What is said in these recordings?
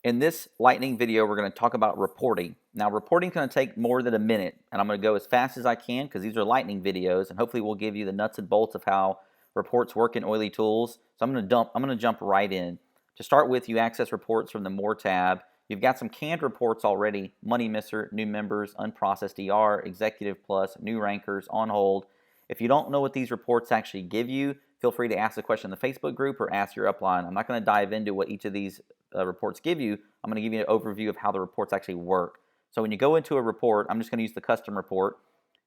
In this lightning video, we're going to talk about reporting. Now, reporting is going to take more than a minute, and I'm going to go as fast as I can because these are lightning videos, and hopefully we'll give you the nuts and bolts of how reports work in Oily Tools. So I'm going to jump right in. To start with, you access reports from the More tab. You've got some canned reports already: Money Misser, new members, unprocessed ER, Executive Plus, new rankers, on hold. If you don't know what these reports actually give you, feel free to ask the question in the Facebook group or ask your upline. I'm not going to dive into what each of these reports give you. I'm going to give you an overview of how the reports actually work. So when you go into a report, I'm just going to use the custom report.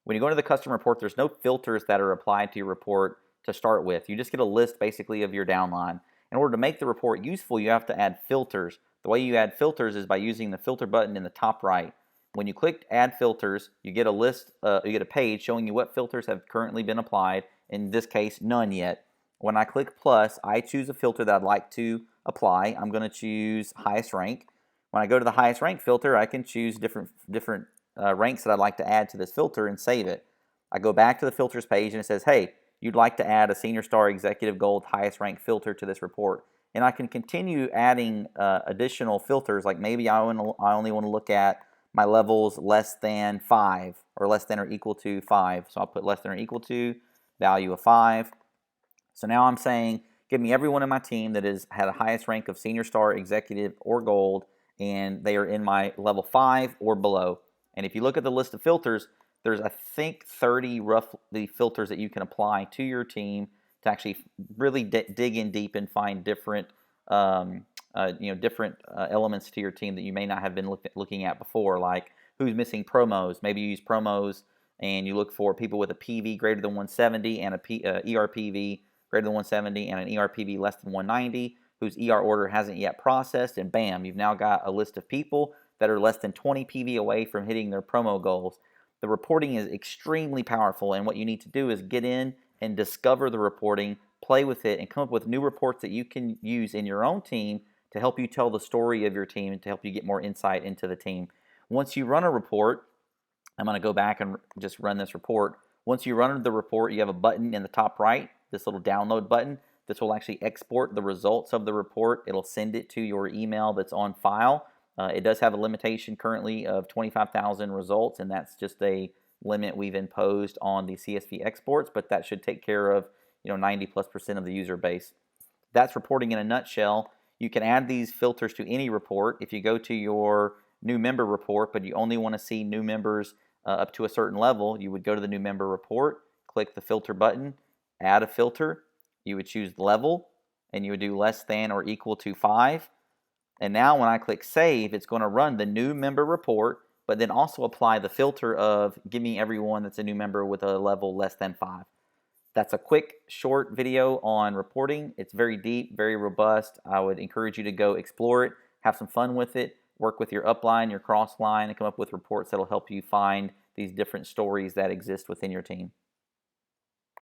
When you go into the custom report, there's no filters that are applied to your report to start with. You just get a list basically of your downline. In order to make the report useful, you have to add filters. The way you add filters is by using the filter button in the top right. When you click add filters, you get a list, you get a page showing you what filters have currently been applied. In this case, none yet. When I click plus, I choose a filter that I'd like to apply. I'm going to choose highest rank. When I go to the highest rank filter, I can choose different ranks that I'd like to add to this filter and save it. I go back to the filters page and it says, hey, you'd like to add a senior star executive gold highest rank filter to this report. And I can continue adding additional filters, like maybe I only want to look at my levels less than 5 or less than or equal to 5. So I'll put less than or equal to, value of 5. So now I'm saying, give me everyone in my team that has had a highest rank of senior star, executive, or gold, and they are in my level 5 or below. And if you look at the list of filters, there's, I think, 30 roughly filters that you can apply to your team to actually really dig in deep and find different, elements to your team that you may not have been looking at before, like who's missing promos. Maybe you use promos and you look for people with a PV greater than 170 and a ERPV greater than 170 and an ERPV less than 190, whose ER order hasn't yet processed, and bam, you've now got a list of people that are less than 20 PV away from hitting their promo goals. The reporting is extremely powerful, and what you need to do is get in and discover the reporting, play with it, and come up with new reports that you can use in your own team to help you tell the story of your team and to help you get more insight into the team. Once you run a report, I'm going to go back and just run this report. Once you run the report, you have a button in the top right, this little download button. This will actually export the results of the report. It'll send it to your email that's on file. It does have a limitation currently of 25,000 results, and that's just a limit we've imposed on the CSV exports, but that should take care of 90+% of the user base. That's reporting in a nutshell. You can add these filters to any report. If you go to your new member report, but you only want to see new members up to a certain level, you would go to the new member report, click the filter button, add a filter. You would choose level, and you would do less than or equal to 5. And now when I click save, it's going to run the new member report, but then also apply the filter of give me everyone that's a new member with a level less than 5. That's a quick, short video on reporting. It's very deep, very robust. I would encourage you to go explore it, have some fun with it, work with your upline, your cross line, and come up with reports that'll help you find these different stories that exist within your team.